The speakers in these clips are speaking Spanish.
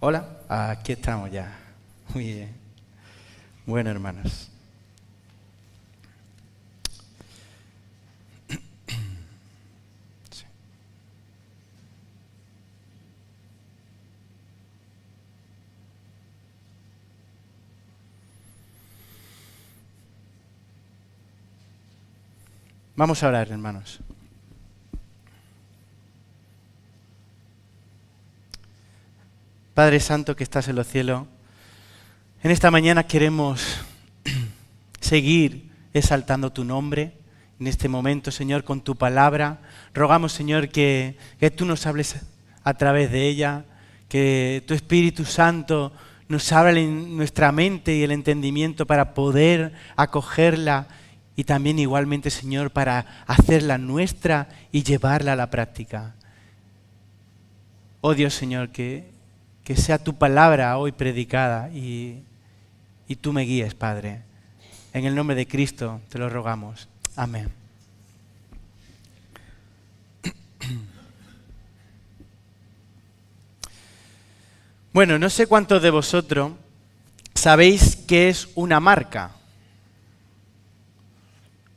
Hola, aquí estamos ya. Muy bien. Bueno, hermanos. Sí. Vamos a orar, hermanos. Padre Santo que estás en los cielos, en esta mañana queremos seguir exaltando tu nombre. En este momento, Señor, con tu palabra, rogamos, Señor, que tú nos hables a través de ella, que tu Espíritu Santo nos hable en nuestra mente y el entendimiento para poder acogerla y también igualmente, Señor, para hacerla nuestra y llevarla a la práctica. Oh Dios, Señor, que sea tu palabra hoy predicada y tú me guíes, Padre. En el nombre de Cristo te lo rogamos. Amén. Bueno, no sé cuántos de vosotros sabéis qué es una marca.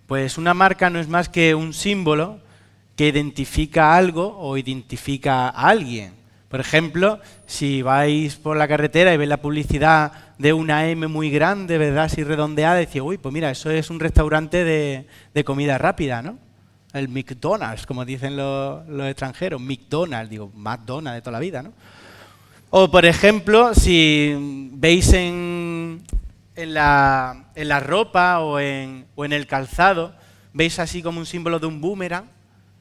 Pues una marca no es más que un símbolo que identifica algo o identifica a alguien. Por ejemplo, si vais por la carretera y veis la publicidad de una M muy grande, ¿verdad? Así redondeada, decís, uy, pues mira, eso es un restaurante de comida rápida, ¿no? El McDonald's, como dicen los extranjeros, McDonald's, digo, McDonald's de toda la vida, ¿no? O, por ejemplo, si veis en la ropa o en el calzado, veis así como un símbolo de un boomerang,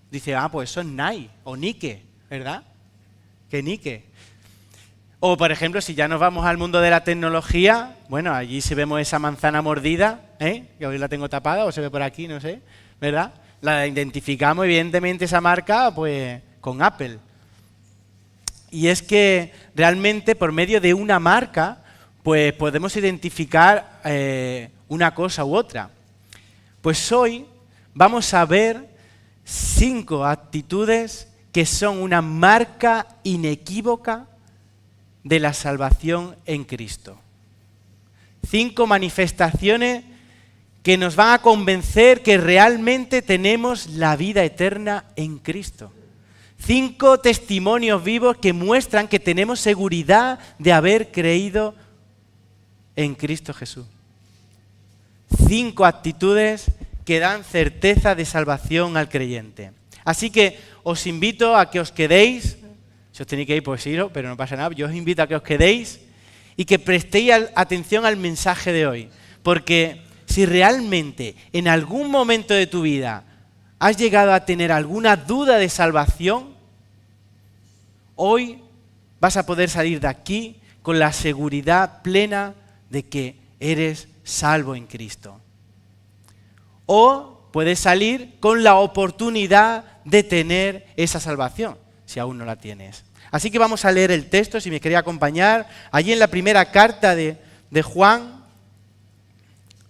dice, pues eso es Nike o Nike, ¿verdad? Que Nike. O, por ejemplo, si ya nos vamos al mundo de la tecnología, bueno, allí si vemos esa manzana mordida, que hoy la tengo tapada o se ve por aquí, no sé, ¿verdad? La identificamos, evidentemente, esa marca, pues, con Apple. Y es que realmente por medio de una marca, pues podemos identificar una cosa u otra. Pues hoy vamos a ver 5 actitudes que son una marca inequívoca de la salvación en Cristo. 5 manifestaciones que nos van a convencer que realmente tenemos la vida eterna en Cristo. 5 testimonios vivos que muestran que tenemos seguridad de haber creído en Cristo Jesús. 5 actitudes que dan certeza de salvación al creyente. Así que os invito a que os quedéis, si os tenéis que ir, pues iros, pero no pasa nada, yo os invito a que os quedéis y que prestéis atención al mensaje de hoy, porque si realmente en algún momento de tu vida has llegado a tener alguna duda de salvación, hoy vas a poder salir de aquí con la seguridad plena de que eres salvo en Cristo. O puedes salir con la oportunidad de tener esa salvación, si aún no la tienes. Así que vamos a leer el texto, si me queréis acompañar, allí en la primera carta de Juan,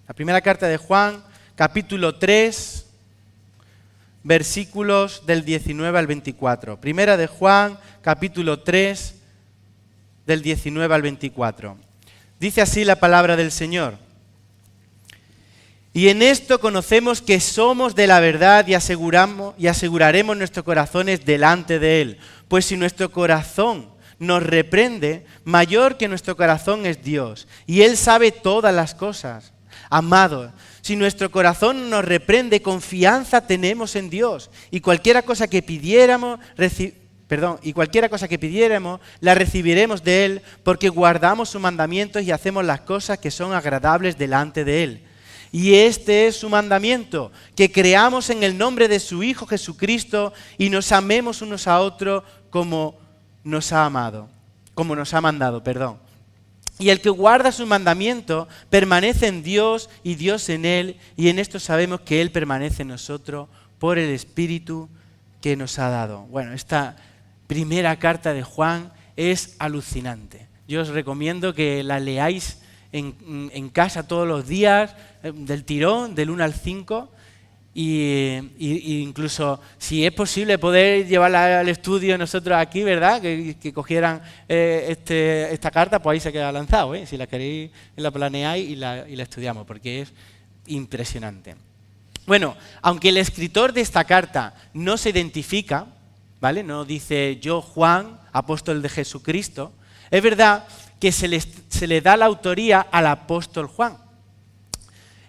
la primera carta de Juan, capítulo 3, versículos del 19 al 24. Primera de Juan, capítulo 3, del 19 al 24. Dice así la palabra del Señor. Y en esto conocemos que somos de la verdad y aseguraremos nuestros corazones delante de Él. Pues si nuestro corazón nos reprende, mayor que nuestro corazón es Dios. Y Él sabe todas las cosas. Amados, si nuestro corazón nos reprende, confianza tenemos en Dios. Y cualquiera cosa que pidiéramos, la recibiremos de Él, porque guardamos sus mandamientos y hacemos las cosas que son agradables delante de Él. Y este es su mandamiento, que creamos en el nombre de su Hijo Jesucristo y nos amemos unos a otros como nos ha mandado. Y el que guarda su mandamiento permanece en Dios y Dios en él, y en esto sabemos que Él permanece en nosotros por el Espíritu que nos ha dado. Bueno, esta primera carta de Juan es alucinante. Yo os recomiendo que la leáis en casa todos los días, del tirón, del 1 al 5, y incluso si es posible poder llevarla al estudio nosotros aquí, ¿verdad? Que cogieran esta carta, pues ahí se queda lanzado, ¿eh? Si la queréis, la planeáis y la estudiamos, porque es impresionante. Bueno, aunque el escritor de esta carta no se identifica, ¿vale? No dice yo, Juan, apóstol de Jesucristo, es verdad que se le da la autoría al apóstol Juan.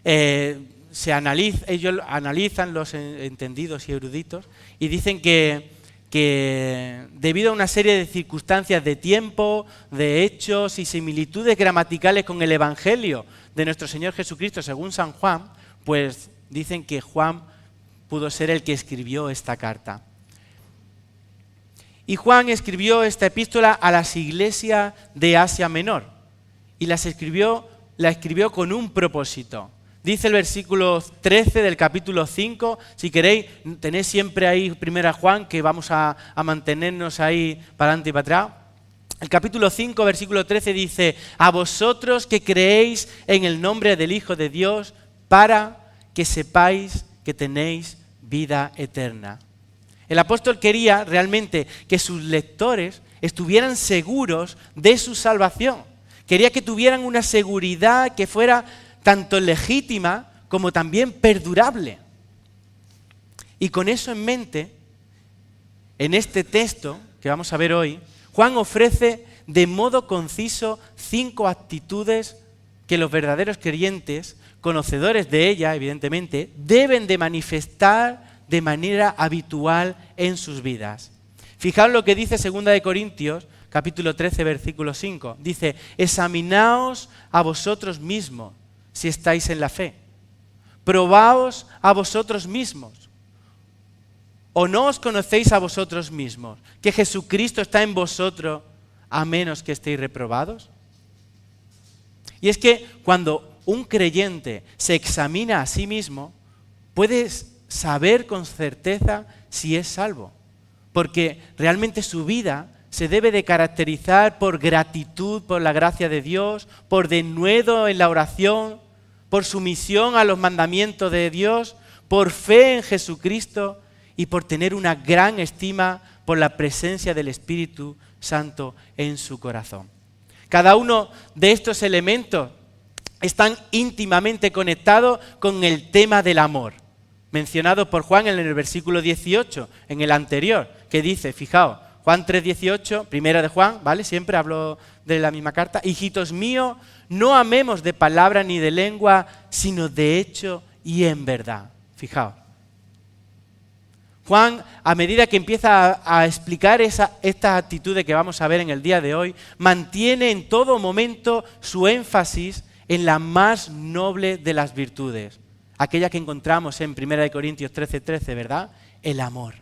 Ellos analizan, los entendidos y eruditos, y dicen que debido a una serie de circunstancias de tiempo, de hechos y similitudes gramaticales con el Evangelio de nuestro Señor Jesucristo según San Juan, pues dicen que Juan pudo ser el que escribió esta carta. Y Juan escribió esta epístola a las iglesias de Asia Menor y la escribió con un propósito. Dice el versículo 13 del capítulo 5, si queréis, tenéis siempre ahí 1 Juan, que vamos a mantenernos ahí para adelante y para atrás. El capítulo 5, versículo 13 dice, a vosotros que creéis en el nombre del Hijo de Dios, para que sepáis que tenéis vida eterna. El apóstol quería realmente que sus lectores estuvieran seguros de su salvación. Quería que tuvieran una seguridad que fuera tanto legítima como también perdurable. Y con eso en mente, en este texto que vamos a ver hoy, Juan ofrece de modo conciso 5 actitudes que los verdaderos creyentes, conocedores de ella, evidentemente, deben de manifestar de manera habitual en sus vidas. Fijaos lo que dice 2 de Corintios, capítulo 13, versículo 5. Dice, examinaos a vosotros mismos si estáis en la fe. Probaos a vosotros mismos. ¿O no os conocéis a vosotros mismos que Jesucristo está en vosotros a menos que estéis reprobados? Y es que cuando un creyente se examina a sí mismo, puedes saber con certeza si es salvo, porque realmente su vida se debe de caracterizar por gratitud por la gracia de Dios, por denuedo en la oración, por sumisión a los mandamientos de Dios, por fe en Jesucristo y por tener una gran estima por la presencia del Espíritu Santo en su corazón. Cada uno de estos elementos están íntimamente conectados con el tema del amor, mencionado por Juan en el versículo 18, en el anterior, que dice, fijaos, Juan 3:18, primera de Juan, ¿vale? Siempre hablo de la misma carta. Hijitos míos, no amemos de palabra ni de lengua, sino de hecho y en verdad. Fijaos. Juan, a medida que empieza a explicar estas actitudes que vamos a ver en el día de hoy, mantiene en todo momento su énfasis en la más noble de las virtudes, aquella que encontramos en 1 Corintios 13:13, ¿verdad? El amor.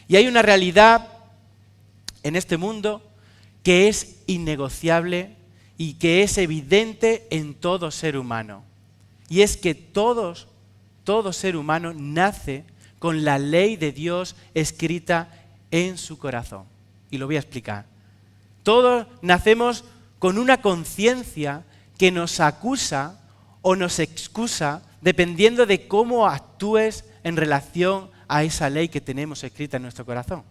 Y hay una realidad en este mundo que es innegociable y que es evidente en todo ser humano. Y es que todo ser humano nace con la ley de Dios escrita en su corazón. Y lo voy a explicar. Todos nacemos con una conciencia que nos acusa o nos excusa dependiendo de cómo actúes en relación a esa ley que tenemos escrita en nuestro corazón.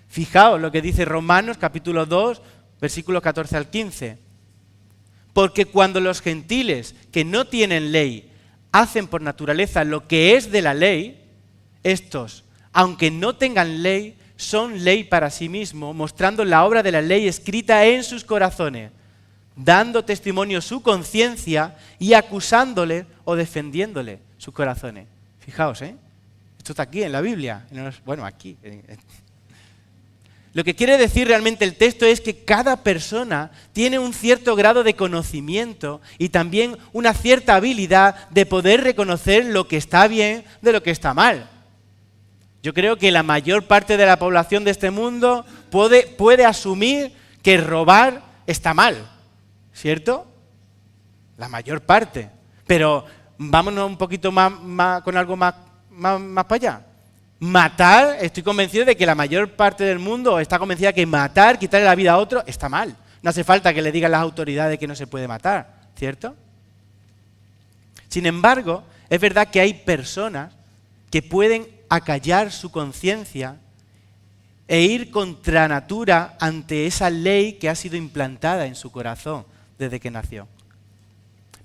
Fijaos lo que dice Romanos capítulo 2, versículos 14 al 15. Porque cuando los gentiles que no tienen ley hacen por naturaleza lo que es de la ley, estos, aunque no tengan ley, son ley para sí mismos, mostrando la obra de la ley escrita en sus corazones, dando testimonio su conciencia y acusándole o defendiéndole sus corazones. Fijaos, esto está aquí en la Biblia. Bueno, aquí. Lo que quiere decir realmente el texto es que cada persona tiene un cierto grado de conocimiento y también una cierta habilidad de poder reconocer lo que está bien de lo que está mal. Yo creo que la mayor parte de la población de este mundo puede asumir que robar está mal, ¿cierto? La mayor parte. Pero vámonos un poquito más con algo más para allá. Matar, estoy convencido de que la mayor parte del mundo está convencida que matar, quitarle la vida a otro, está mal. No hace falta que le digan las autoridades que no se puede matar, ¿cierto? Sin embargo, es verdad que hay personas que pueden acallar su conciencia e ir contra natura ante esa ley que ha sido implantada en su corazón desde que nació.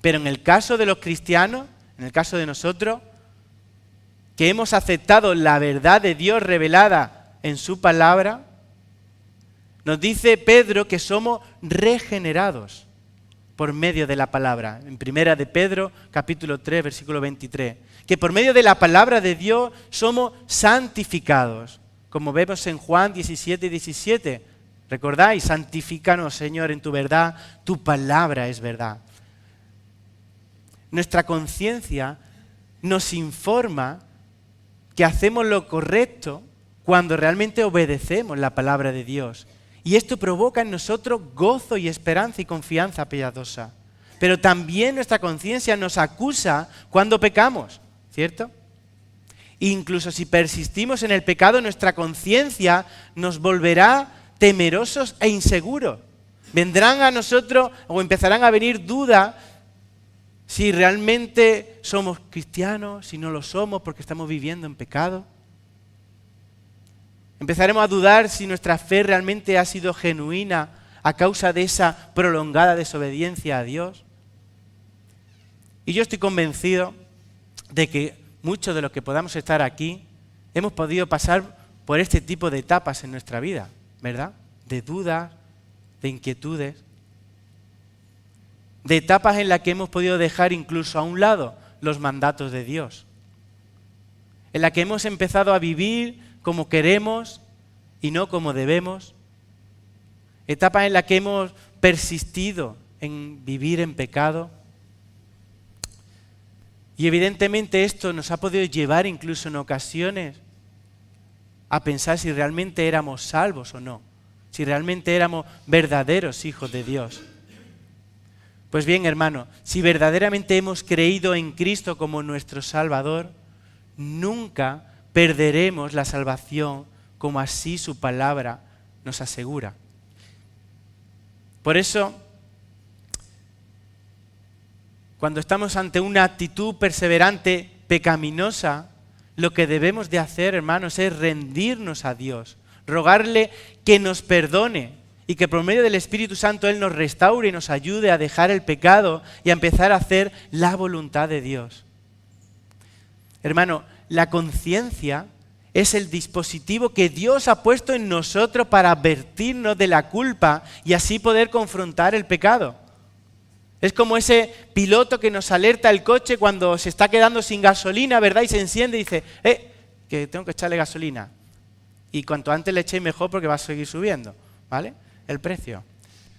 Pero en el caso de los cristianos, en el caso de nosotros, que hemos aceptado la verdad de Dios revelada en su palabra, nos dice Pedro que somos regenerados por medio de la palabra. En primera de Pedro, capítulo 3, versículo 23. Que por medio de la palabra de Dios somos santificados. Como vemos en Juan 17 y 17. ¿Recordáis? Santifícanos, Señor, en tu verdad. Tu palabra es verdad. Nuestra conciencia nos informa que hacemos lo correcto cuando realmente obedecemos la palabra de Dios. Y esto provoca en nosotros gozo y esperanza y confianza piadosa. Pero también nuestra conciencia nos acusa cuando pecamos, ¿cierto? Incluso si persistimos en el pecado, nuestra conciencia nos volverá temerosos e inseguros. Vendrán a nosotros o empezarán a venir dudas si realmente somos cristianos, si no lo somos porque estamos viviendo en pecado. Empezaremos a dudar si nuestra fe realmente ha sido genuina a causa de esa prolongada desobediencia a Dios. Y yo estoy convencido de que muchos de los que podamos estar aquí hemos podido pasar por este tipo de etapas en nuestra vida, ¿verdad? De dudas, de inquietudes, de etapas en las que hemos podido dejar incluso a un lado los mandatos de Dios, en las que hemos empezado a vivir como queremos y no como debemos. Etapas en las que hemos persistido en vivir en pecado. Y evidentemente esto nos ha podido llevar incluso en ocasiones a pensar si realmente éramos salvos o no, si realmente éramos verdaderos hijos de Dios. Pues bien, hermano, si verdaderamente hemos creído en Cristo como nuestro Salvador, nunca perderemos la salvación como así su palabra nos asegura. Por eso, cuando estamos ante una actitud perseverante, pecaminosa, lo que debemos de hacer, hermanos, es rendirnos a Dios, rogarle que nos perdone y que por medio del Espíritu Santo Él nos restaure y nos ayude a dejar el pecado y a empezar a hacer la voluntad de Dios. Hermano, la conciencia es el dispositivo que Dios ha puesto en nosotros para advertirnos de la culpa y así poder confrontar el pecado. Es como ese piloto que nos alerta el coche cuando se está quedando sin gasolina, ¿verdad? Y se enciende y dice, que tengo que echarle gasolina. Y cuanto antes le echéis mejor porque va a seguir subiendo, ¿vale? El precio.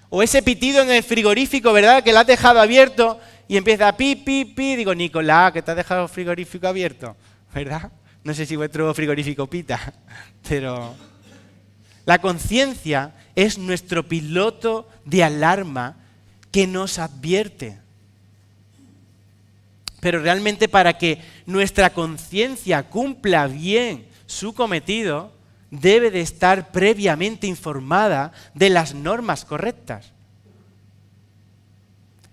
O ese pitido en el frigorífico, ¿verdad? Que lo has dejado abierto y empieza a pi, pi, pi. Digo, Nicolás, que te has dejado el frigorífico abierto, ¿verdad? No sé si vuestro frigorífico pita, pero la conciencia es nuestro piloto de alarma que nos advierte. Pero realmente para que nuestra conciencia cumpla bien su cometido, debe de estar previamente informada de las normas correctas.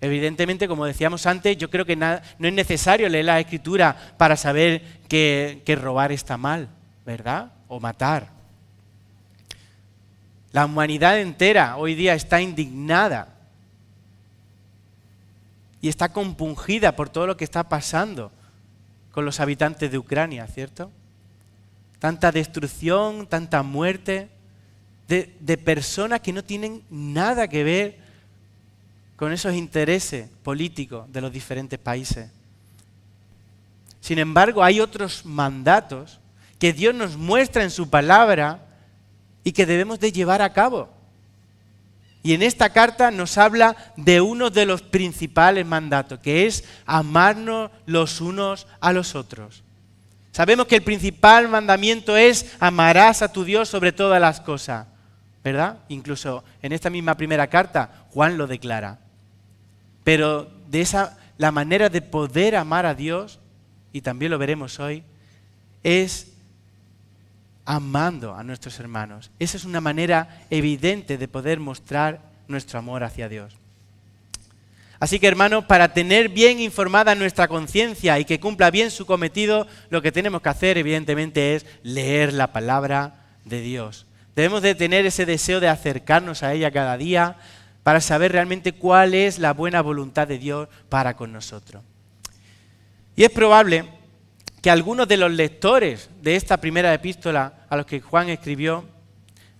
Evidentemente, como decíamos antes, yo creo que no es necesario leer la Escritura para saber que robar está mal, ¿verdad? O matar. La humanidad entera hoy día está indignada y está compungida por todo lo que está pasando con los habitantes de Ucrania, ¿cierto? Tanta destrucción, tanta muerte de personas que no tienen nada que ver con esos intereses políticos de los diferentes países. Sin embargo, hay otros mandatos que Dios nos muestra en su palabra y que debemos de llevar a cabo. Y en esta carta nos habla de uno de los principales mandatos, que es amarnos los unos a los otros. Sabemos que el principal mandamiento es amarás a tu Dios sobre todas las cosas, ¿verdad? Incluso en esta misma primera carta, Juan lo declara. Pero la manera de poder amar a Dios, y también lo veremos hoy, es amando a nuestros hermanos. Esa es una manera evidente de poder mostrar nuestro amor hacia Dios. Así que, hermanos, para tener bien informada nuestra conciencia y que cumpla bien su cometido, lo que tenemos que hacer, evidentemente, es leer la palabra de Dios. Debemos de tener ese deseo de acercarnos a ella cada día para saber realmente cuál es la buena voluntad de Dios para con nosotros. Y es probable que algunos de los lectores de esta primera epístola a los que Juan escribió,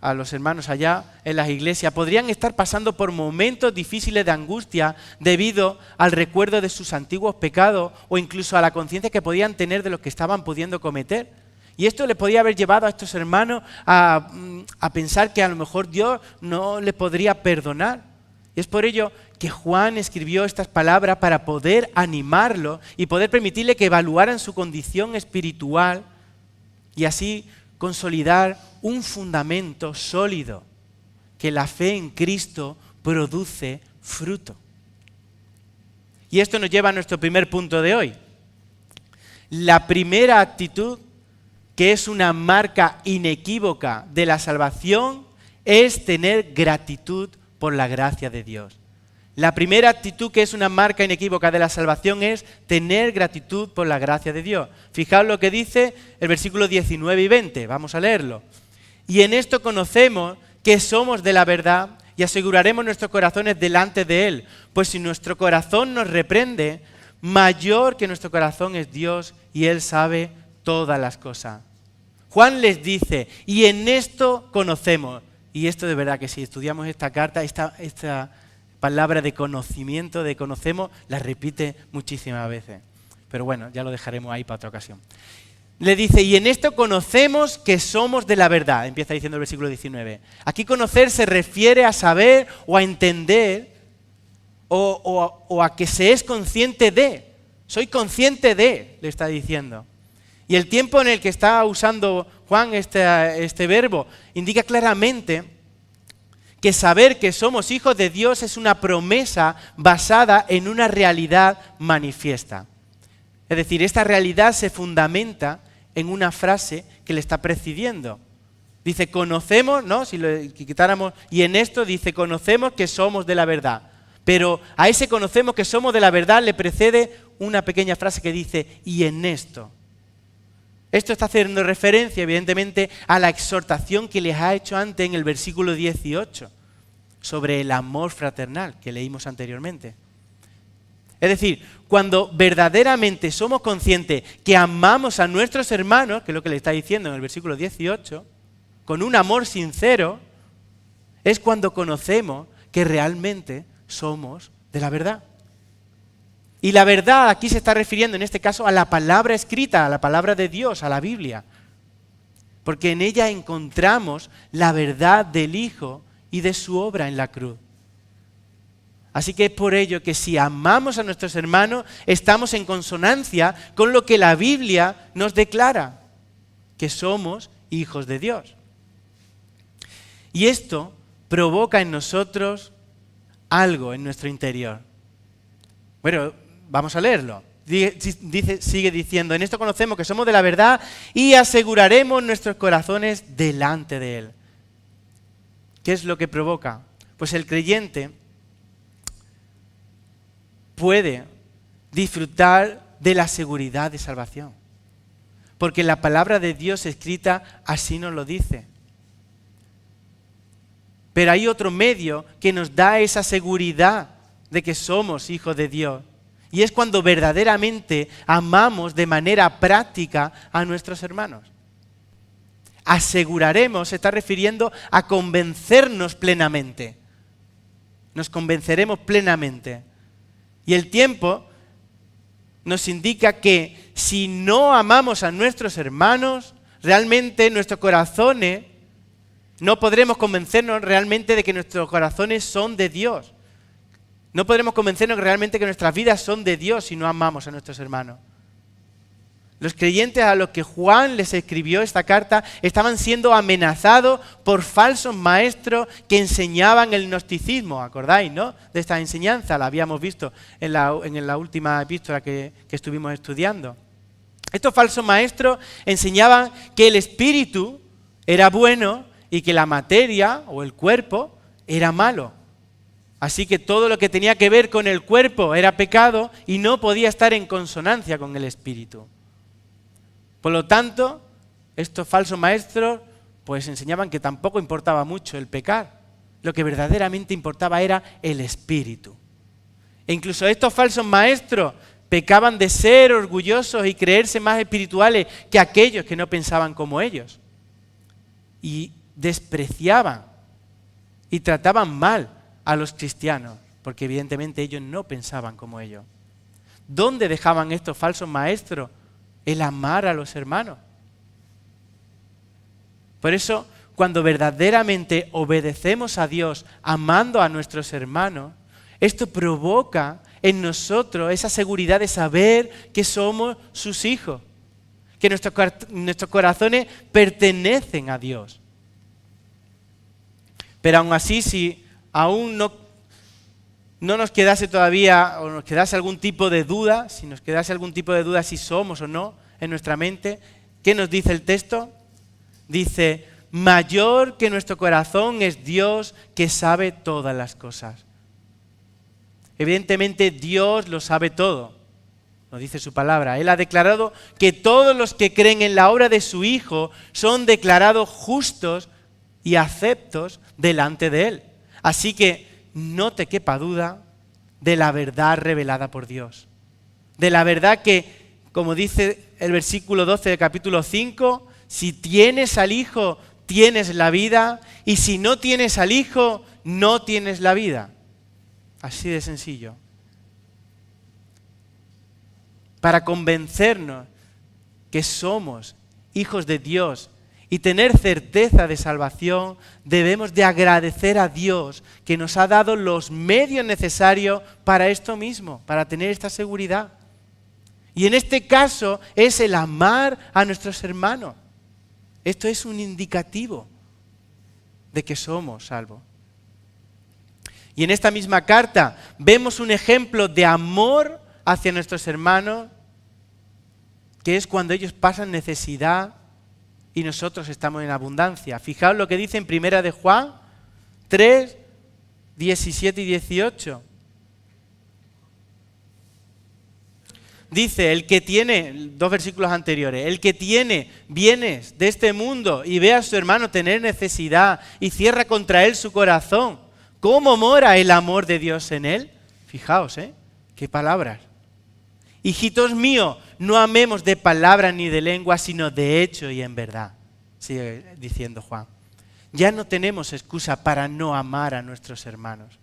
a los hermanos allá en las iglesias, podrían estar pasando por momentos difíciles de angustia debido al recuerdo de sus antiguos pecados o incluso a la conciencia que podían tener de los que estaban pudiendo cometer. Y esto le podía haber llevado a estos hermanos a pensar que a lo mejor Dios no le podría perdonar. Y es por ello que Juan escribió estas palabras para poder animarlo y poder permitirle que evaluaran su condición espiritual y así consolidar un fundamento sólido, que la fe en Cristo produce fruto. Y esto nos lleva a nuestro primer punto de hoy. La primera actitud, que es una marca inequívoca de la salvación, es tener gratitud por la gracia de Dios. La primera actitud que es una marca inequívoca de la salvación es tener gratitud por la gracia de Dios. Fijaos lo que dice el versículo 19 y 20, vamos a leerlo. Y en esto conocemos que somos de la verdad y aseguraremos nuestros corazones delante de Él, pues si nuestro corazón nos reprende, mayor que nuestro corazón es Dios y Él sabe todas las cosas. Juan les dice, y en esto conocemos, y esto de verdad que si estudiamos esta carta, esta palabra de conocimiento, de conocemos, la repite muchísimas veces. Pero bueno, ya lo dejaremos ahí para otra ocasión. Le dice, y en esto conocemos que somos de la verdad, empieza diciendo el versículo 19. Aquí conocer se refiere a saber o a entender o a que se es consciente de. Soy consciente de, le está diciendo. Y el tiempo en el que está usando Juan este verbo indica claramente que saber que somos hijos de Dios es una promesa basada en una realidad manifiesta. Es decir, esta realidad se fundamenta en una frase que le está precediendo. Dice, conocemos, ¿no? Si lo quitáramos, y en esto dice, conocemos que somos de la verdad. Pero a ese conocemos que somos de la verdad le precede una pequeña frase que dice, y en esto. Esto está haciendo referencia, evidentemente, a la exhortación que les ha hecho antes en el versículo 18, sobre el amor fraternal que leímos anteriormente. Es decir, cuando verdaderamente somos conscientes que amamos a nuestros hermanos, que es lo que le está diciendo en el versículo 18, con un amor sincero, es cuando conocemos que realmente somos de la verdad. Y la verdad aquí se está refiriendo en este caso a la palabra escrita, a la palabra de Dios, a la Biblia. Porque en ella encontramos la verdad del Hijo y de su obra en la cruz. Así que es por ello que si amamos a nuestros hermanos, estamos en consonancia con lo que la Biblia nos declara, que somos hijos de Dios. Y esto provoca en nosotros algo en nuestro interior. Bueno, vamos a leerlo. Sigue diciendo, en esto conocemos que somos de la verdad y aseguraremos nuestros corazones delante de Él. ¿Qué es lo que provoca? Pues el creyente puede disfrutar de la seguridad de salvación. Porque la palabra de Dios escrita así nos lo dice. Pero hay otro medio que nos da esa seguridad de que somos hijos de Dios. Y es cuando verdaderamente amamos de manera práctica a nuestros hermanos. Aseguraremos se está refiriendo a convencernos plenamente. Nos convenceremos plenamente. Y el tiempo nos indica que si no amamos a nuestros hermanos, realmente nuestros corazones, no podremos convencernos realmente de que nuestros corazones son de Dios. No podremos convencernos realmente que nuestras vidas son de Dios si no amamos a nuestros hermanos. Los creyentes a los que Juan les escribió esta carta estaban siendo amenazados por falsos maestros que enseñaban el gnosticismo. ¿Acordáis, no? De esta enseñanza, la habíamos visto en la última epístola que estuvimos estudiando. Estos falsos maestros enseñaban que el espíritu era bueno y que la materia o el cuerpo era malo. Así que todo lo que tenía que ver con el cuerpo era pecado y no podía estar en consonancia con el espíritu. Por lo tanto, estos falsos maestros pues enseñaban que tampoco importaba mucho el pecar. Lo que verdaderamente importaba era el espíritu. E incluso estos falsos maestros pecaban de ser orgullosos y creerse más espirituales que aquellos que no pensaban como ellos. Y despreciaban y trataban mal a los cristianos, porque evidentemente ellos no pensaban como ellos. ¿Dónde dejaban estos falsos maestros el amar a los hermanos? Por eso, cuando verdaderamente obedecemos a Dios amando a nuestros hermanos, esto provoca en nosotros esa seguridad de saber que somos sus hijos, que nuestros corazones pertenecen a Dios. Pero aún así, si aún no nos quedase todavía, o nos quedase algún tipo de duda, si somos o no en nuestra mente, ¿qué nos dice el texto? Dice, mayor que nuestro corazón es Dios que sabe todas las cosas. Evidentemente Dios lo sabe todo, nos dice su palabra. Él ha declarado que todos los que creen en la obra de su Hijo son declarados justos y aceptos delante de Él. Así que no te quepa duda de la verdad revelada por Dios. De la verdad que, como dice el versículo 12 del capítulo 5, si tienes al Hijo, tienes la vida, y si no tienes al Hijo, no tienes la vida. Así de sencillo. Para convencernos que somos hijos de Dios y tener certeza de salvación, debemos de agradecer a Dios que nos ha dado los medios necesarios para esto mismo, para tener esta seguridad. Y en este caso es el amar a nuestros hermanos. Esto es un indicativo de que somos salvos. Y en esta misma carta vemos un ejemplo de amor hacia nuestros hermanos, que es cuando ellos pasan necesidad y nosotros estamos en abundancia. Fijaos lo que dice en 1 de Juan 3, 17 y 18. Dice, el que tiene, 2 versículos anteriores, el que tiene bienes de este mundo y ve a su hermano tener necesidad y cierra contra él su corazón, ¿cómo mora el amor de Dios en él? Fijaos, qué palabras. Hijitos míos, no amemos de palabra ni de lengua, sino de hecho y en verdad. Sigue diciendo Juan. Ya no tenemos excusa para no amar a nuestros hermanos.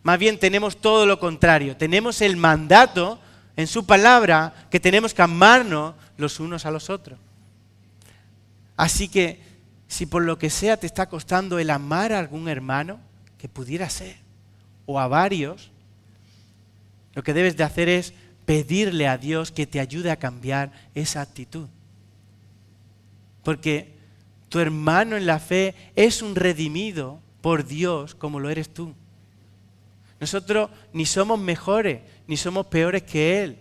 Más bien tenemos todo lo contrario. Tenemos el mandato en su palabra que tenemos que amarnos los unos a los otros. Así que si por lo que sea te está costando el amar a algún hermano, que pudiera ser, o a varios, lo que debes de hacer es pedirle a Dios que te ayude a cambiar esa actitud. Porque tu hermano en la fe es un redimido por Dios como lo eres tú. Nosotros ni somos mejores, ni somos peores que Él.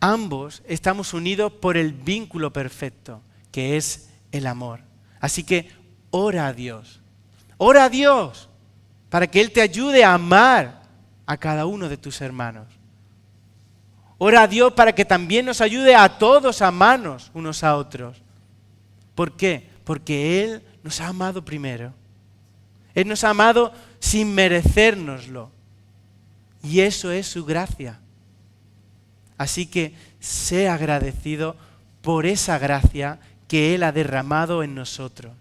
Ambos estamos unidos por el vínculo perfecto, que es el amor. Así que ora a Dios. Ora a Dios para que Él te ayude a amar a cada uno de tus hermanos. Ora a Dios para que también nos ayude a todos a amarnos unos a otros. ¿Por qué? Porque Él nos ha amado primero. Él nos ha amado sin merecérnoslo. Y eso es su gracia. Así que sé agradecido por esa gracia que Él ha derramado en nosotros.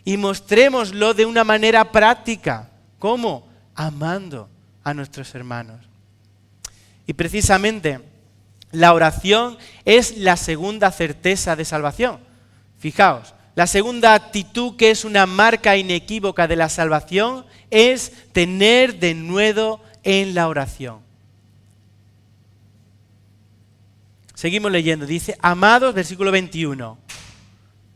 Y mostrémoslo de una manera práctica. ¿Cómo? Amando a nuestros hermanos. Y precisamente la oración es la segunda certeza de salvación. Fijaos, la segunda actitud que es una marca inequívoca de la salvación es tener denuedo en la oración. Seguimos leyendo, dice, amados, versículo 21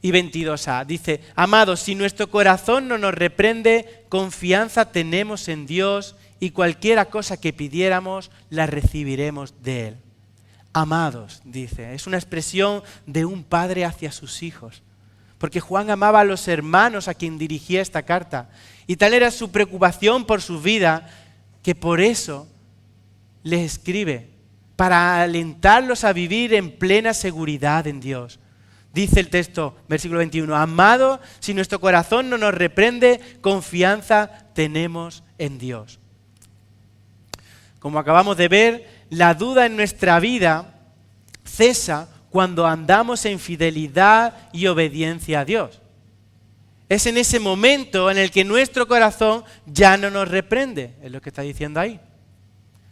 y 22a, dice, amados, si nuestro corazón no nos reprende, confianza tenemos en Dios y cualquiera cosa que pidiéramos, la recibiremos de Él. Amados, dice, es una expresión de un padre hacia sus hijos. porque Juan amaba a los hermanos a quien dirigía esta carta. Y tal era su preocupación por su vida, que por eso les escribe, para alentarlos a vivir en plena seguridad en Dios. Dice el texto, versículo 21, amados, si nuestro corazón no nos reprende, confianza tenemos en Dios. Como acabamos de ver, la duda en nuestra vida cesa cuando andamos en fidelidad y obediencia a Dios. Es en ese momento en el que nuestro corazón ya no nos reprende, es lo que está diciendo ahí.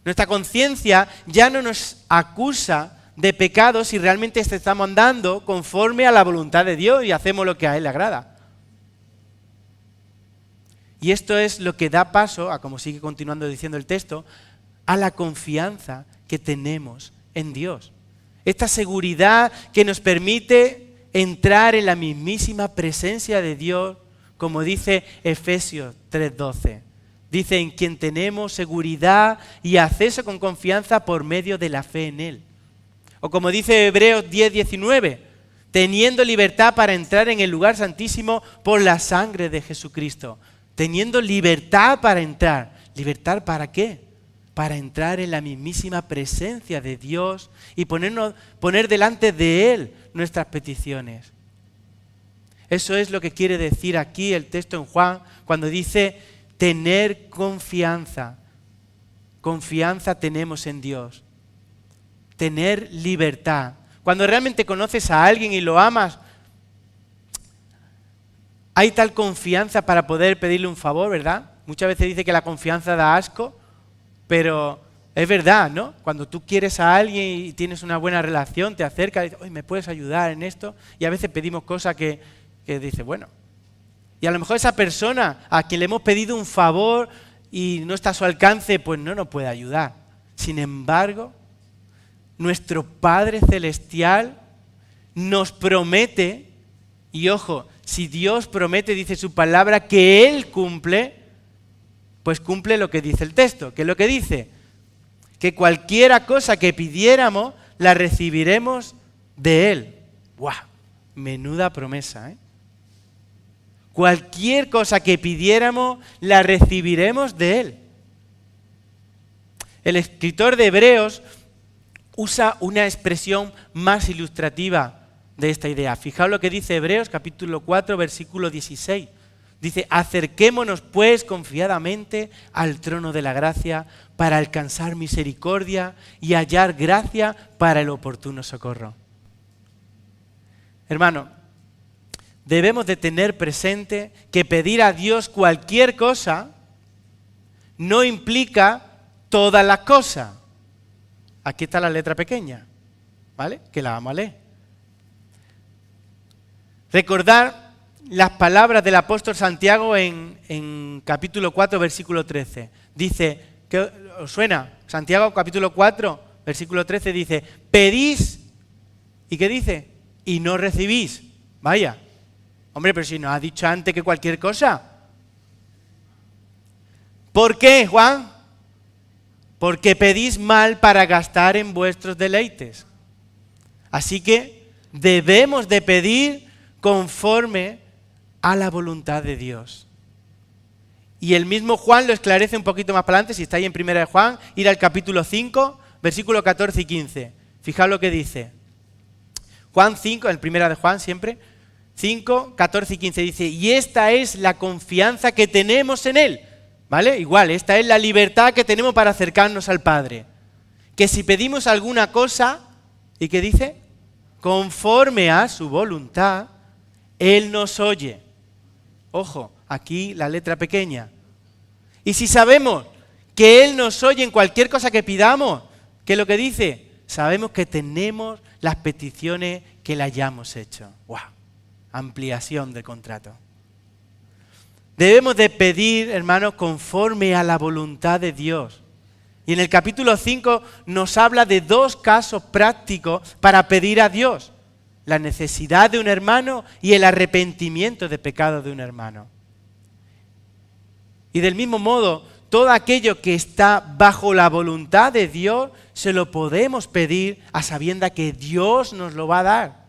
Nuestra conciencia ya no nos acusa de pecado si realmente estamos andando conforme a la voluntad de Dios y hacemos lo que a Él le agrada. Y esto es lo que da paso, a como sigue continuando diciendo el texto, a la confianza que tenemos en Dios. Esta seguridad que nos permite entrar en la mismísima presencia de Dios, como dice Efesios 3:12. Dice, en quien tenemos seguridad y acceso con confianza por medio de la fe en Él. O como dice Hebreos 10:19, teniendo libertad para entrar en el lugar santísimo por la sangre de Jesucristo. Teniendo libertad para entrar. ¿Libertad para qué? Para entrar en la mismísima presencia de Dios y poner delante de Él nuestras peticiones. Eso es lo que quiere decir aquí el texto en Juan cuando dice tener confianza. Confianza tenemos en Dios. Tener libertad. Cuando realmente conoces a alguien y lo amas, hay tal confianza para poder pedirle un favor, ¿verdad? Muchas veces dice que la confianza da asco. Pero es verdad, ¿no? Cuando tú quieres a alguien y tienes una buena relación, te acercas y dices, oye, ¿me puedes ayudar en esto? Y a veces pedimos cosas que dices, bueno. Y a lo mejor esa persona a quien le hemos pedido un favor y no está a su alcance, pues no nos puede ayudar. Sin embargo, nuestro Padre Celestial nos promete, y ojo, si Dios promete, dice su palabra, que Él cumple, pues cumple lo que dice el texto. ¿Qué es lo que dice? Que cualquiera cosa que pidiéramos, la recibiremos de Él. ¡Guau! Menuda promesa, ¿eh? Cualquier cosa que pidiéramos, la recibiremos de Él. El escritor de Hebreos usa una expresión más ilustrativa de esta idea. Fijaos lo que dice Hebreos capítulo 4, versículo 16. Dice, acerquémonos pues confiadamente al trono de la gracia para alcanzar misericordia y hallar gracia para el oportuno socorro. Hermano, debemos de tener presente que pedir a Dios cualquier cosa no implica todas las cosas. Aquí está la letra pequeña, ¿vale? Que la vamos a leer. Recordar las palabras del apóstol Santiago en capítulo 4, versículo 13. Dice, ¿qué os suena? Santiago capítulo 4, versículo 13 dice, pedís, ¿y qué dice? Y no recibís. Vaya, hombre, pero si nos ha dicho antes que cualquier cosa. ¿Por qué, Juan? Porque pedís mal para gastar en vuestros deleites. Así que debemos de pedir conforme a la voluntad de Dios. Y el mismo Juan lo esclarece un poquito más para adelante, si estáis en primera de Juan, ir al capítulo 5, versículos 14 y 15. Fijaos lo que dice. Juan 5, en primera de Juan siempre, 5, 14 y 15 dice, y esta es la confianza que tenemos en Él. ¿Vale? Igual, esta es la libertad que tenemos para acercarnos al Padre. Que si pedimos alguna cosa, ¿y qué dice? Conforme a su voluntad, Él nos oye. Ojo, aquí la letra pequeña. Y si sabemos que Él nos oye en cualquier cosa que pidamos, ¿qué es lo que dice? Sabemos que tenemos las peticiones que le hayamos hecho. ¡Wow! Ampliación del contrato. Debemos de pedir, hermanos, conforme a la voluntad de Dios. Y en el capítulo 5 nos habla de dos casos prácticos para pedir a Dios. La necesidad de un hermano y el arrepentimiento de pecado de un hermano. Y del mismo modo, todo aquello que está bajo la voluntad de Dios, se lo podemos pedir a sabiendas que Dios nos lo va a dar.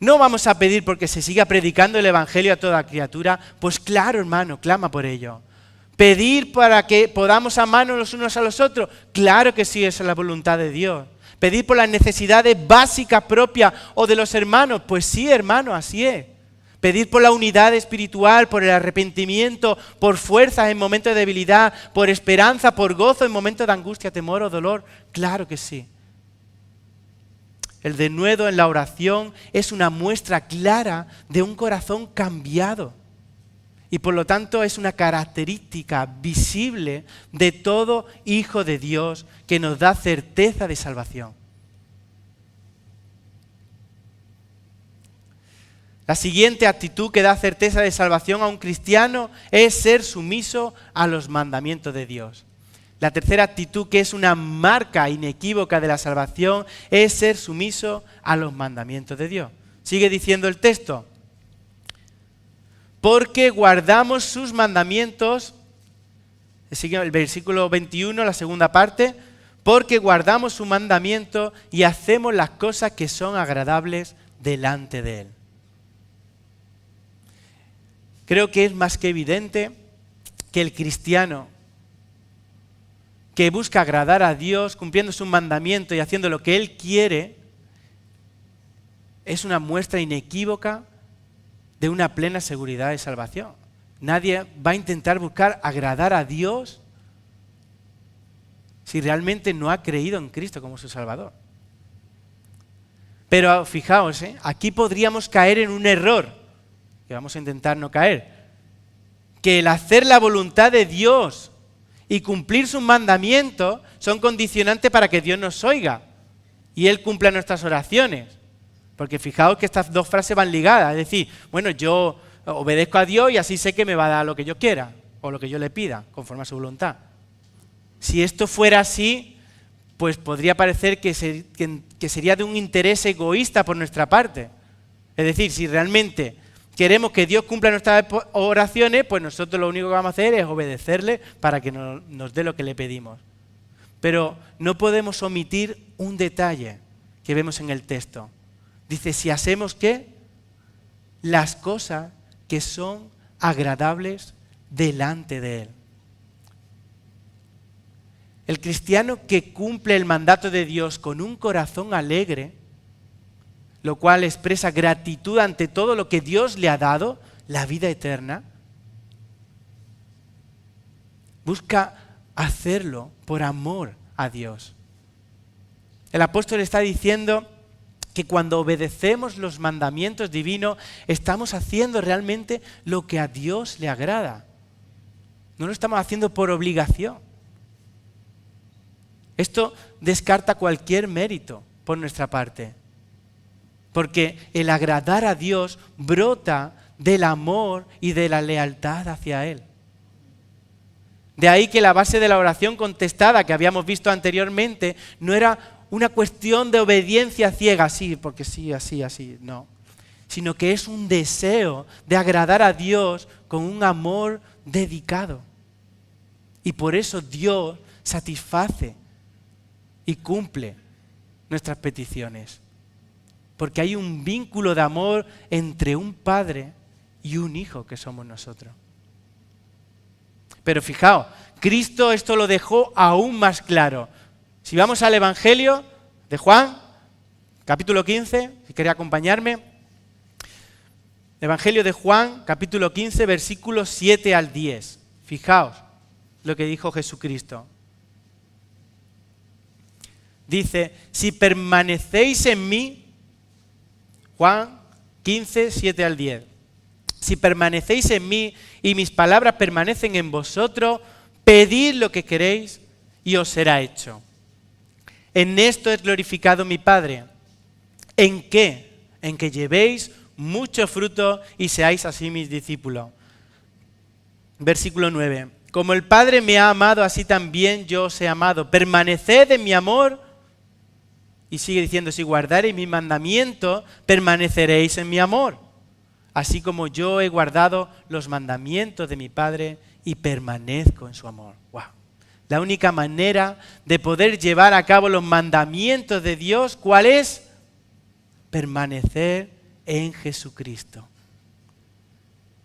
No vamos a pedir porque se siga predicando el Evangelio a toda criatura. Pues claro, hermano, clama por ello. Pedir para que podamos amarnos los unos a los otros. Claro que sí, esa es la voluntad de Dios. Pedir por las necesidades básicas propias o de los hermanos. Pues sí, hermano, así es. Pedir por la unidad espiritual, por el arrepentimiento, por fuerzas en momentos de debilidad, por esperanza, por gozo en momentos de angustia, temor o dolor. Claro que sí. El denuedo en la oración es una muestra clara de un corazón cambiado. Y por lo tanto es una característica visible de todo hijo de Dios que nos da certeza de salvación. La siguiente actitud que da certeza de salvación a un cristiano es ser sumiso a los mandamientos de Dios. La tercera actitud, que es una marca inequívoca de la salvación, es ser sumiso a los mandamientos de Dios. Sigue diciendo el texto. Porque guardamos sus mandamientos, sigue el versículo 21, la segunda parte, porque guardamos su mandamiento y hacemos las cosas que son agradables delante de Él. Creo que es más que evidente que el cristiano que busca agradar a Dios cumpliendo sus mandamientos y haciendo lo que Él quiere es una muestra inequívoca de una plena seguridad de salvación. Nadie va a intentar buscar agradar a Dios si realmente no ha creído en Cristo como su Salvador. Pero fijaos, aquí podríamos caer en un error, que vamos a intentar no caer, que el hacer la voluntad de Dios y cumplir sus mandamientos son condicionantes para que Dios nos oiga y Él cumpla nuestras oraciones. Porque fijaos que estas dos frases van ligadas, es decir, bueno, yo obedezco a Dios y así sé que me va a dar lo que yo quiera o lo que yo le pida, conforme a su voluntad. Si esto fuera así, pues podría parecer que sería de un interés egoísta por nuestra parte. Es decir, si realmente queremos que Dios cumpla nuestras oraciones, pues nosotros lo único que vamos a hacer es obedecerle para que nos dé lo que le pedimos. Pero no podemos omitir un detalle que vemos en el texto. Dice, si hacemos ¿qué? Las cosas que son agradables delante de Él. El cristiano que cumple el mandato de Dios con un corazón alegre, lo cual expresa gratitud ante todo lo que Dios le ha dado, la vida eterna, busca hacerlo por amor a Dios. El apóstol está diciendo que cuando obedecemos los mandamientos divinos, estamos haciendo realmente lo que a Dios le agrada. No lo estamos haciendo por obligación. Esto descarta cualquier mérito por nuestra parte. Porque el agradar a Dios brota del amor y de la lealtad hacia Él. De ahí que la base de la oración contestada que habíamos visto anteriormente no era una cuestión de obediencia ciega, sí, porque sí, así, no. Sino que es un deseo de agradar a Dios con un amor dedicado. Y por eso Dios satisface y cumple nuestras peticiones. Porque hay un vínculo de amor entre un padre y un hijo que somos nosotros. Pero fijaos, Cristo esto lo dejó aún más claro. Si vamos al Evangelio de Juan, capítulo 15, si quería acompañarme. Evangelio de Juan, capítulo 15, versículos 7 al 10. Fijaos lo que dijo Jesucristo. Dice, si permanecéis en mí, Juan 15, 7 al 10. Si permanecéis en mí y mis palabras permanecen en vosotros, pedid lo que queréis y os será hecho. En esto es glorificado mi Padre. ¿En qué? En que llevéis mucho fruto y seáis así mis discípulos. Versículo 9. Como el Padre me ha amado, así también yo os he amado. Permaneced en mi amor. Y sigue diciendo, si guardareis mi mandamiento, permaneceréis en mi amor. Así como yo he guardado los mandamientos de mi Padre y permanezco en su amor. ¡Wow! La única manera de poder llevar a cabo los mandamientos de Dios, ¿cuál es? Permanecer en Jesucristo.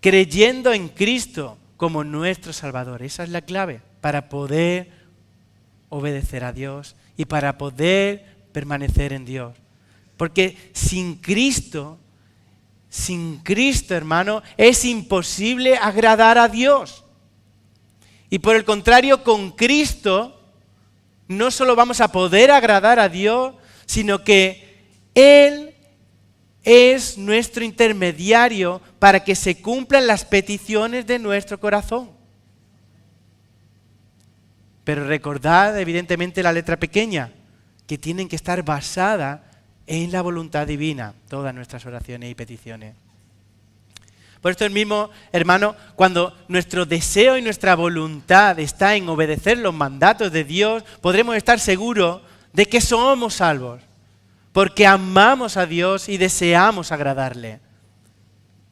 Creyendo en Cristo como nuestro Salvador. Esa es la clave para poder obedecer a Dios y para poder permanecer en Dios. Porque sin Cristo, hermano, es imposible agradar a Dios. Y por el contrario, con Cristo no solo vamos a poder agradar a Dios, sino que Él es nuestro intermediario para que se cumplan las peticiones de nuestro corazón. Pero recordad, evidentemente, la letra pequeña, que tienen que estar basadas en la voluntad divina, todas nuestras oraciones y peticiones. Por esto mismo, hermano, cuando nuestro deseo y nuestra voluntad está en obedecer los mandatos de Dios, podremos estar seguros de que somos salvos, porque amamos a Dios y deseamos agradarle.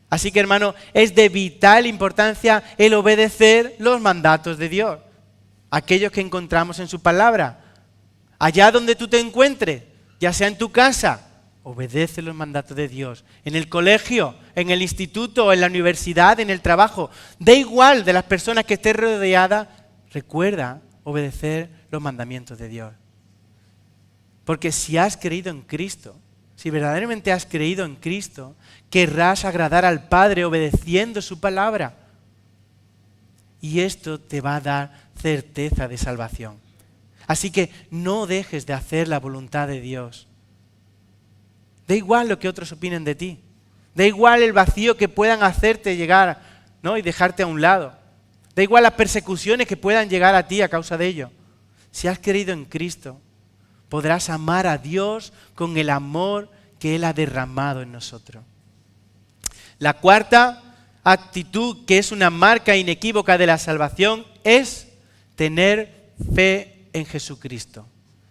Así que, hermano, es de vital importancia el obedecer los mandatos de Dios, aquellos que encontramos en su palabra. Allá donde tú te encuentres, ya sea en tu casa, obedece los mandatos de Dios. En el colegio, en el instituto, en la universidad, en el trabajo. Da igual de las personas que estés rodeada, recuerda obedecer los mandamientos de Dios. Porque si has creído en Cristo, si verdaderamente has creído en Cristo, querrás agradar al Padre obedeciendo su palabra. Y esto te va a dar certeza de salvación. Así que no dejes de hacer la voluntad de Dios. Da igual lo que otros opinen de ti. Da igual el vacío que puedan hacerte llegar, ¿no? Y dejarte a un lado. Da igual las persecuciones que puedan llegar a ti a causa de ello. Si has creído en Cristo, podrás amar a Dios con el amor que Él ha derramado en nosotros. La cuarta actitud, que es una marca inequívoca de la salvación, es tener fe en Jesucristo.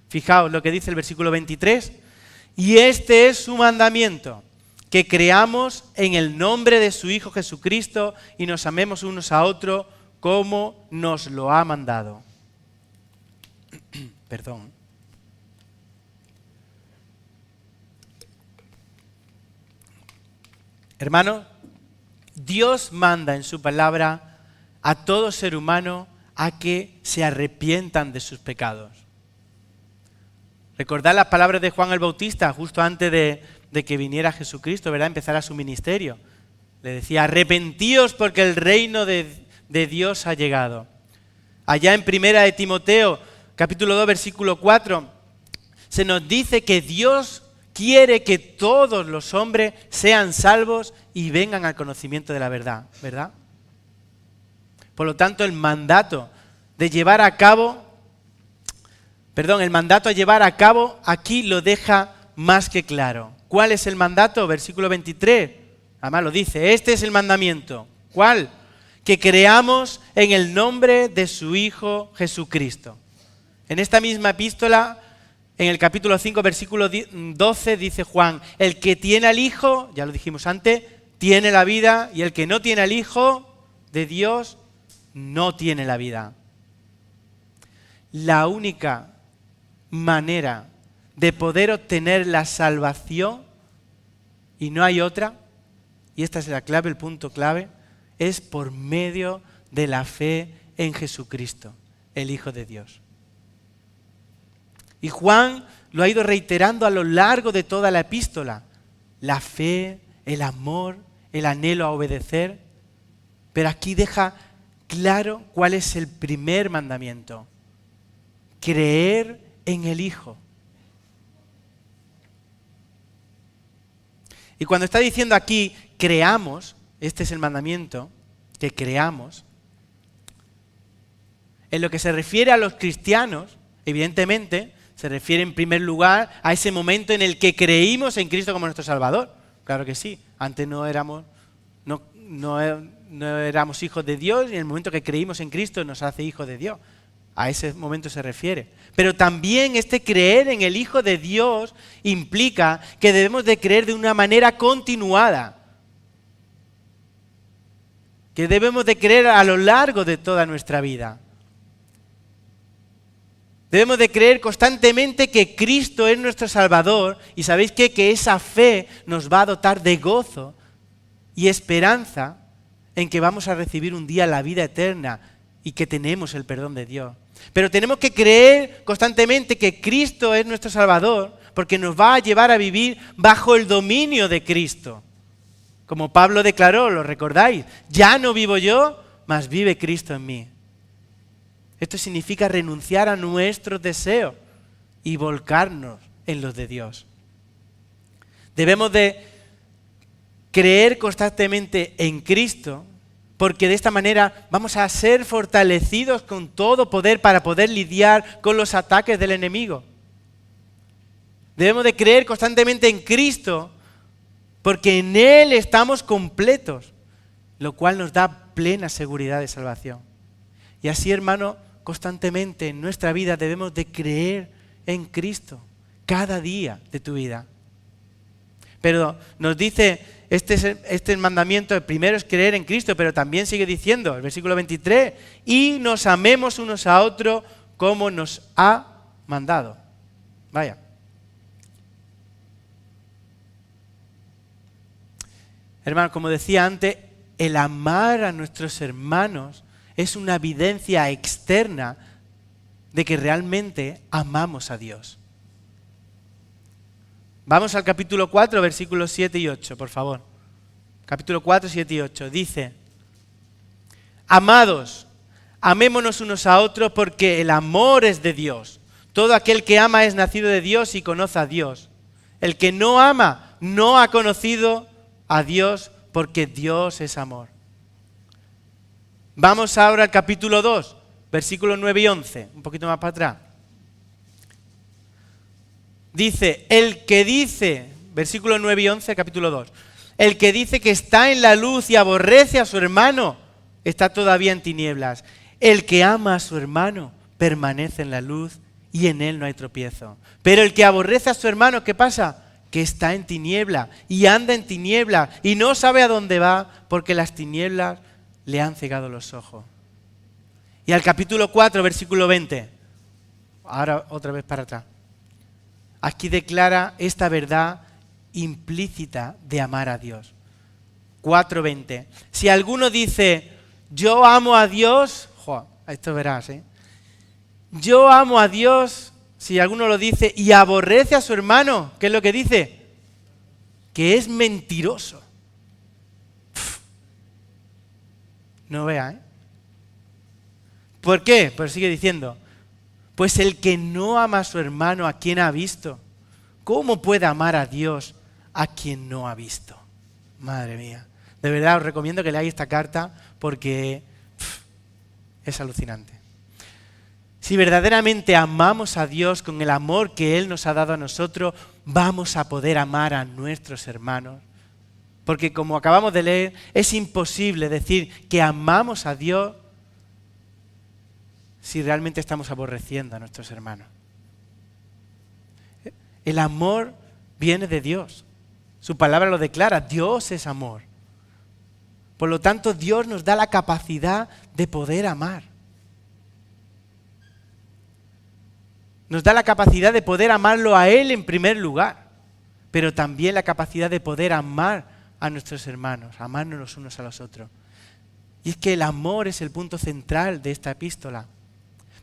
Fijaos lo que dice el versículo 23. Y este es su mandamiento, que creamos en el nombre de su Hijo Jesucristo y nos amemos unos a otros como nos lo ha mandado. Perdón. Hermano, Dios manda en su palabra a todo ser humano a que se arrepientan de sus pecados. Recordad las palabras de Juan el Bautista justo antes de que viniera Jesucristo, ¿verdad? Empezara su ministerio. Le decía, arrepentíos porque el reino de Dios ha llegado. Allá en Primera de Timoteo, capítulo 2, versículo 4, se nos dice que Dios quiere que todos los hombres sean salvos y vengan al conocimiento de la verdad, ¿verdad? Por lo tanto, el mandato a llevar a cabo aquí lo deja más que claro. ¿Cuál es el mandato? Versículo 23. Además lo dice, este es el mandamiento. ¿Cuál? Que creamos en el nombre de su Hijo Jesucristo. En esta misma epístola, en el capítulo 5, versículo 12, dice Juan, el que tiene al Hijo, ya lo dijimos antes, tiene la vida, y el que no tiene al Hijo de Dios, no tiene la vida. La única manera de poder obtener la salvación, y no hay otra, y esta es la clave, el punto clave, es por medio de la fe en Jesucristo, el Hijo de Dios. Y Juan lo ha ido reiterando a lo largo de toda la epístola. La fe, el amor, el anhelo a obedecer. Pero aquí deja claro cuál es el primer mandamiento. Creer en el Hijo. Y cuando está diciendo aquí, creamos, este es el mandamiento, que creamos, en lo que se refiere a los cristianos, evidentemente, se refiere en primer lugar a ese momento en el que creímos en Cristo como nuestro Salvador. Claro que sí, antes no éramos hijos de Dios y en el momento que creímos en Cristo nos hace hijos de Dios. A ese momento se refiere. Pero también este creer en el Hijo de Dios implica que debemos de creer de una manera continuada. Que debemos de creer a lo largo de toda nuestra vida. Debemos de creer constantemente que Cristo es nuestro Salvador y ¿sabéis qué? Que esa fe nos va a dotar de gozo y esperanza en que vamos a recibir un día la vida eterna y que tenemos el perdón de Dios. Pero tenemos que creer constantemente que Cristo es nuestro Salvador porque nos va a llevar a vivir bajo el dominio de Cristo. Como Pablo declaró, ¿lo recordáis? Ya no vivo yo, mas vive Cristo en mí. Esto significa renunciar a nuestros deseos y volcarnos en los de Dios. Debemos de creer constantemente en Cristo, porque de esta manera vamos a ser fortalecidos con todo poder para poder lidiar con los ataques del enemigo. Debemos de creer constantemente en Cristo, porque en Él estamos completos, lo cual nos da plena seguridad de salvación. Y así, hermano, constantemente en nuestra vida debemos de creer en Cristo, cada día de tu vida. Pero nos dice este mandamiento, el primero es creer en Cristo, pero también sigue diciendo, el versículo 23, y nos amemos unos a otros como nos ha mandado. Vaya. Hermano, como decía antes, el amar a nuestros hermanos es una evidencia externa de que realmente amamos a Dios. Vamos al capítulo 4, versículos 7 y 8, por favor. Capítulo 4, 7 y 8. Dice: Amados, amémonos unos a otros porque el amor es de Dios. Todo aquel que ama es nacido de Dios y conoce a Dios. El que no ama no ha conocido a Dios porque Dios es amor. Vamos ahora al capítulo 2, versículos 9 y 11, un poquito más para atrás. Dice, el que dice, versículos 9 y 11, capítulo 2, el que dice que está en la luz y aborrece a su hermano, está todavía en tinieblas. El que ama a su hermano permanece en la luz y en él no hay tropiezo. Pero el que aborrece a su hermano, ¿qué pasa? Que está en tiniebla y anda en tiniebla y no sabe a dónde va porque las tinieblas le han cegado los ojos. Y al capítulo 4, versículo 20, ahora otra vez para atrás. Aquí declara esta verdad implícita de amar a Dios. 4:20. Si alguno dice, yo amo a Dios, esto verás, yo amo a Dios, si alguno lo dice y aborrece a su hermano, ¿qué es lo que dice? Que es mentiroso. No vea, ¿Por qué? Pues sigue diciendo, pues el que no ama a su hermano, ¿a quien ha visto? ¿Cómo puede amar a Dios a quien no ha visto? Madre mía. De verdad os recomiendo que leáis esta carta porque es alucinante. Si verdaderamente amamos a Dios con el amor que Él nos ha dado a nosotros, vamos a poder amar a nuestros hermanos. Porque como acabamos de leer, es imposible decir que amamos a Dios si realmente estamos aborreciendo a nuestros hermanos. El amor viene de Dios. Su palabra lo declara, Dios es amor. Por lo tanto, Dios nos da la capacidad de poder amar. Nos da la capacidad de poder amarlo a Él en primer lugar, pero también la capacidad de poder amar a nuestros hermanos, amarnos los unos a los otros. Y es que el amor es el punto central de esta epístola.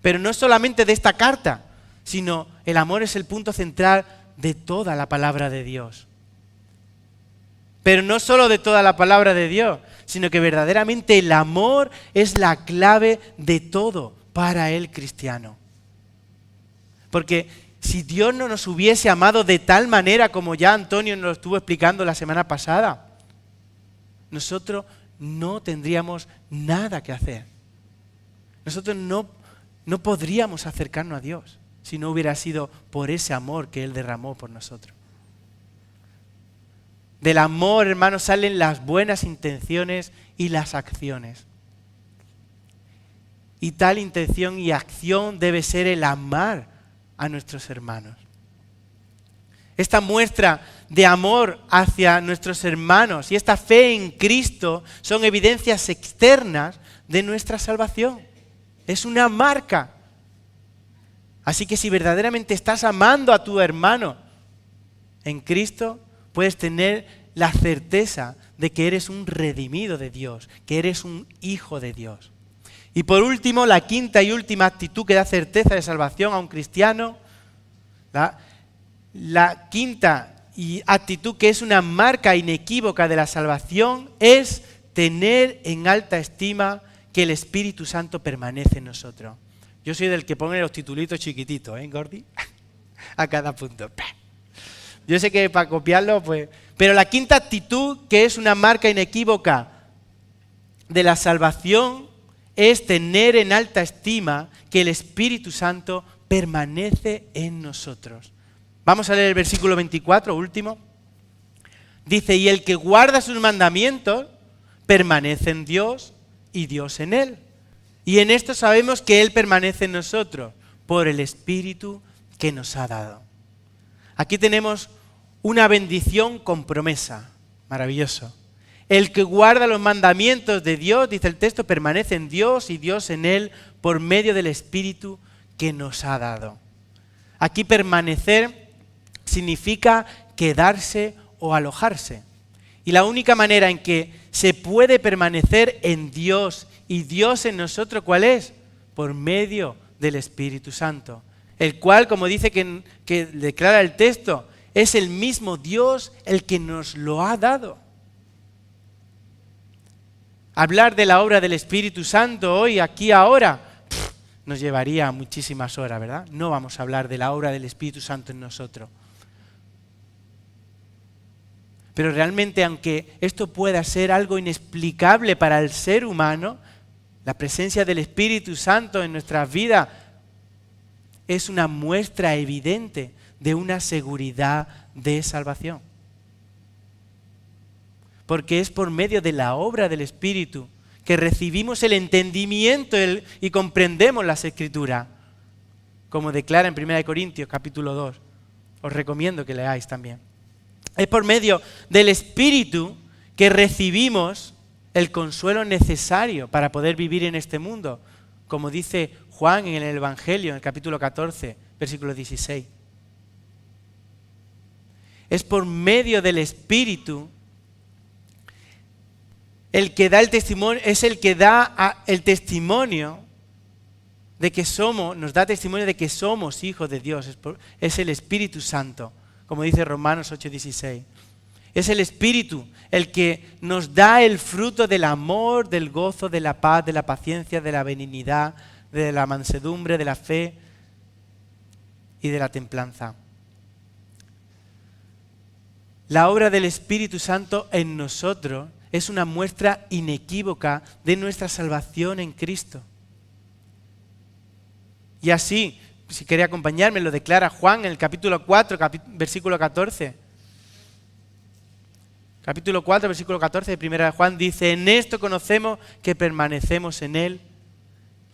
Pero no solamente de esta carta, sino el amor es el punto central de toda la palabra de Dios. Pero no solo de toda la palabra de Dios, sino que verdaderamente el amor es la clave de todo para el cristiano. Porque si Dios no nos hubiese amado de tal manera como ya Antonio nos lo estuvo explicando la semana pasada, nosotros no tendríamos nada que hacer. Nosotros no podríamos acercarnos a Dios si no hubiera sido por ese amor que Él derramó por nosotros. Del amor, hermanos, salen las buenas intenciones y las acciones. Y tal intención y acción debe ser el amar a nuestros hermanos. Esta muestra de amor hacia nuestros hermanos y esta fe en Cristo son evidencias externas de nuestra salvación. Es una marca. Así que si verdaderamente estás amando a tu hermano en Cristo, puedes tener la certeza de que eres un redimido de Dios, que eres un hijo de Dios. Y por último, la quinta y última actitud que da certeza de salvación a un cristiano, la quinta actitud que es una marca inequívoca de la salvación es tener en alta estima que el Espíritu Santo permanece en nosotros. Yo soy del que pone los titulitos chiquititos, ¿eh, Gordy? A cada punto. Yo sé que para copiarlo, pues... Pero la quinta actitud, que es una marca inequívoca de la salvación, es tener en alta estima que el Espíritu Santo permanece en nosotros. Vamos a leer el versículo 24, último. Dice, y el que guarda sus mandamientos permanece en Dios y Dios en él. Y en esto sabemos que Él permanece en nosotros por el Espíritu que nos ha dado. Aquí tenemos una bendición con promesa. Maravilloso. El que guarda los mandamientos de Dios, dice el texto, permanece en Dios y Dios en él por medio del Espíritu que nos ha dado. Aquí permanecer significa quedarse o alojarse. Y la única manera en que se puede permanecer en Dios y Dios en nosotros, ¿cuál es? Por medio del Espíritu Santo. El cual, como dice que declara el texto, es el mismo Dios el que nos lo ha dado. Hablar de la obra del Espíritu Santo hoy, aquí, ahora, nos llevaría muchísimas horas, ¿verdad? No vamos a hablar de la obra del Espíritu Santo en nosotros. Pero realmente, aunque esto pueda ser algo inexplicable para el ser humano, la presencia del Espíritu Santo en nuestras vidas es una muestra evidente de una seguridad de salvación. Porque es por medio de la obra del Espíritu que recibimos el entendimiento y comprendemos las Escrituras, como declara en 1 Corintios capítulo 2. Os recomiendo que leáis también. Es por medio del Espíritu que recibimos el consuelo necesario para poder vivir en este mundo, como dice Juan en el Evangelio, en el capítulo 14, versículo 16. Es por medio del Espíritu el que da el testimonio, es el que da el testimonio de que somos, nos da testimonio de que somos hijos de Dios. Es el Espíritu Santo, como dice Romanos 8:16. Es el Espíritu el que nos da el fruto del amor, del gozo, de la paz, de la paciencia, de la benignidad, de la mansedumbre, de la fe y de la templanza. La obra del Espíritu Santo en nosotros es una muestra inequívoca de nuestra salvación en Cristo. Y así, si quiere acompañarme, lo declara Juan en el capítulo 4, versículo 14. Capítulo 4, versículo 14 de 1 Juan dice, en esto conocemos que permanecemos en Él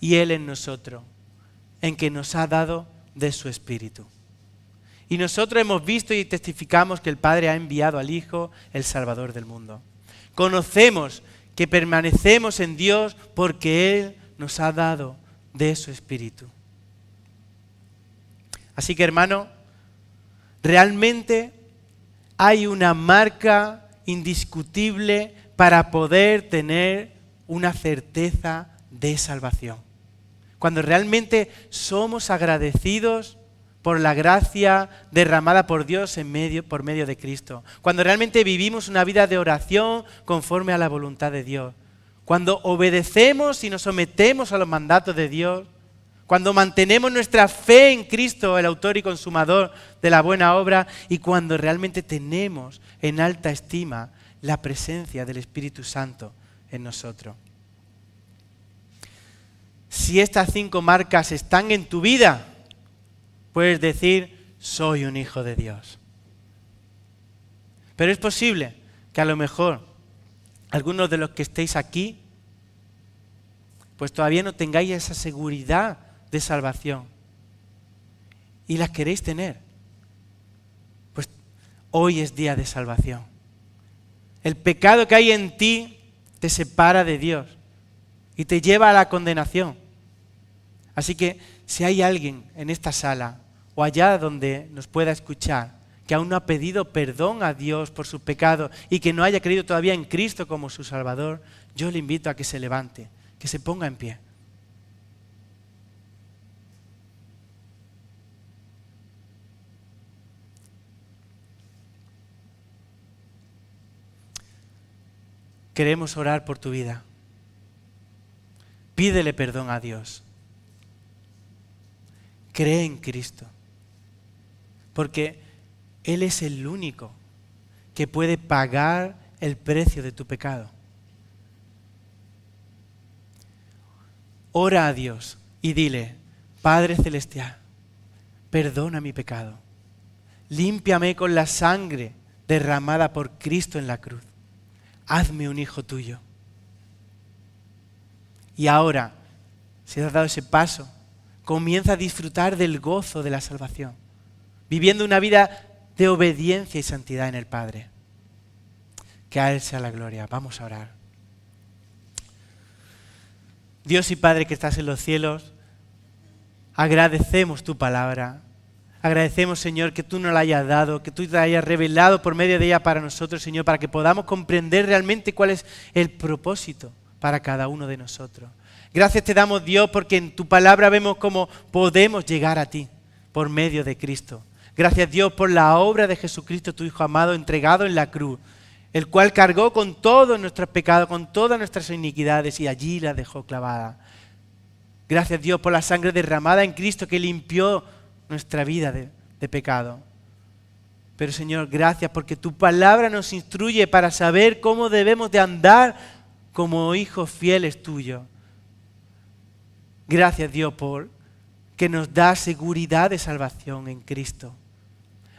y Él en nosotros, en que nos ha dado de su Espíritu. Y nosotros hemos visto y testificamos que el Padre ha enviado al Hijo, el Salvador del mundo. Conocemos que permanecemos en Dios porque Él nos ha dado de su Espíritu. Así que, hermano, realmente hay una marca indiscutible para poder tener una certeza de salvación. Cuando realmente somos agradecidos por la gracia derramada por Dios por medio de Cristo. Cuando realmente vivimos una vida de oración conforme a la voluntad de Dios. Cuando obedecemos y nos sometemos a los mandatos de Dios. Cuando mantenemos nuestra fe en Cristo, el autor y consumador de la buena obra. Y cuando realmente tenemos en alta estima la presencia del Espíritu Santo en nosotros. Si estas 5 marcas están en tu vida, puedes decir, soy un hijo de Dios. Pero es posible que a lo mejor algunos de los que estéis aquí, pues todavía no tengáis esa seguridad de salvación. Y las queréis tener. Pues hoy es día de salvación. El pecado que hay en ti te separa de Dios y te lleva a la condenación. Así que si hay alguien en esta sala o allá donde nos pueda escuchar que aún no ha pedido perdón a Dios por sus pecados y que no haya creído todavía en Cristo como su Salvador, yo le invito a que se levante, que se ponga en pie. Queremos orar por tu vida. Pídele perdón a Dios. Cree en Cristo. Porque Él es el único que puede pagar el precio de tu pecado. Ora a Dios y dile: Padre Celestial, perdona mi pecado. Límpiame con la sangre derramada por Cristo en la cruz. Hazme un hijo tuyo. Y ahora, si has dado ese paso, comienza a disfrutar del gozo de la salvación, viviendo una vida de obediencia y santidad en el Padre. Que a Él sea la gloria. Vamos a orar. Dios y Padre que estás en los cielos, agradecemos tu palabra. Agradecemos, Señor, que tú nos la hayas dado, que tú te la hayas revelado por medio de ella para nosotros, Señor, para que podamos comprender realmente cuál es el propósito para cada uno de nosotros. Gracias te damos, Dios, porque en tu palabra vemos cómo podemos llegar a ti por medio de Cristo. Gracias, Dios, por la obra de Jesucristo, tu Hijo amado, entregado en la cruz, el cual cargó con todos nuestros pecados, con todas nuestras iniquidades y allí la dejó clavada. Gracias, Dios, por la sangre derramada en Cristo que limpió nuestra vida de pecado. Pero, Señor, gracias porque tu palabra nos instruye para saber cómo debemos de andar como hijos fieles tuyos. Gracias, Dios, por que nos da seguridad de salvación en Cristo.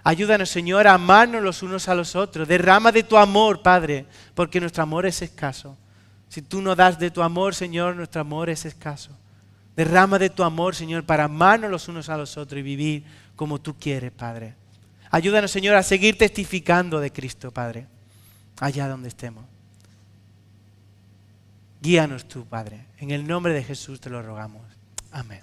Ayúdanos, Señor, a amarnos los unos a los otros. Derrama de tu amor, Padre, porque nuestro amor es escaso. Si tú no das de tu amor, Señor, nuestro amor es escaso. Derrama de tu amor, Señor, para amarnos los unos a los otros y vivir como tú quieres, Padre. Ayúdanos, Señor, a seguir testificando de Cristo, Padre, allá donde estemos. Guíanos tú, Padre. En el nombre de Jesús te lo rogamos. Amén.